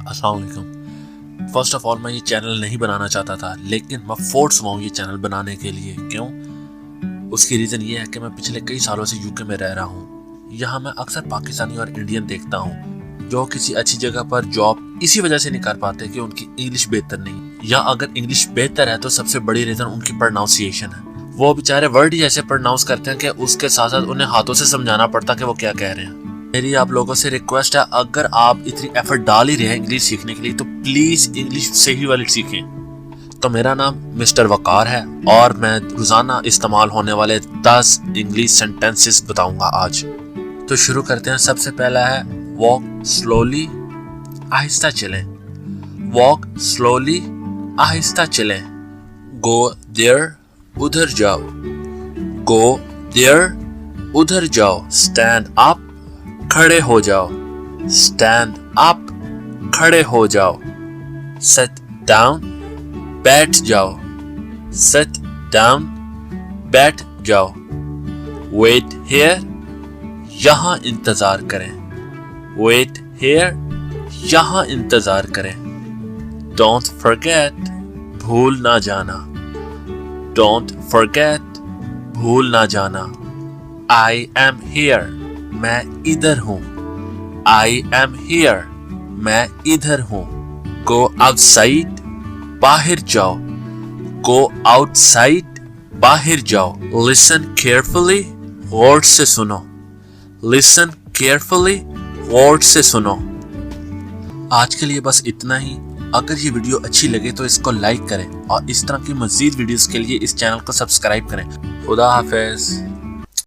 अस्सलाम वालेकुम। First of all मैं ये चैनल नहीं बनाना चाहता था, लेकिन मैं फोर्स हुआ हूँ ये चैनल बनाने के लिए। क्यों? उसकी रीज़न ये है कि मैं पिछले कई सालों से यूके में रह रहा हूँ। यहाँ मैं अक्सर पाकिस्तानी और इंडियन देखता हूँ जो किसी अच्छी जगह पर जॉब इसी वजह से नहीं कर पाते कि उनकी इंग्लिश बेहतर नहीं, या अगर इंग्लिश बेहतर है तो सबसे बड़ी रीज़न उनकी प्रोनाउंसिएशन है। वो बेचारे वर्ड ही ऐसे प्रोनाउंस करते हैं कि उसके साथ साथ उन्हें हाथों से समझाना पड़ता कि वो क्या कह रहे हैं। मेरी आप लोगों से रिक्वेस्ट है, अगर आप इतनी एफर्ट डाल ही रहे हैं इंग्लिश सीखने के लिए तो प्लीज इंग्लिश सही वाली सीखें। तो मेरा नाम मिस्टर वकार है और मैं रोजाना इस्तेमाल होने वाले 10 इंग्लिश सेंटेंसेस बताऊंगा आज। तो शुरू करते हैं। सबसे पहला है वॉक स्लोली, आहिस्ता चलें। वॉक स्लोली, आहिस्ता चलें। गो देयर, उधर जाओ। गो देयर, उधर जाओ। स्टैंड अप, खड़े हो जाओ। स्टैंड अप, खड़े हो जाओ। सिट डाउन, बैठ जाओ। सिट डाउन, बैठ जाओ। वेट हियर, यहां इंतजार करें। वेट हियर, यहां इंतजार करें। डोंट फॉरगेट, भूल ना जाना। डोंट फॉरगेट, भूल ना जाना। आई एम हियर, मैं इधर हूं। आई एम हियर, मैं इधर हूं। गो आउटसाइड, बाहर जाओ। गो आउटसाइड, बाहर जाओ। लिसन केयरफुली, गौर से सुनो। लिसन केयरफुली, गौर से सुनो। आज के लिए बस इतना ही। अगर ये वीडियो अच्छी लगे तो इसको लाइक करें और इस तरह की मजीद वीडियोस के लिए इस चैनल को सब्सक्राइब करें। खुदा हाफिज।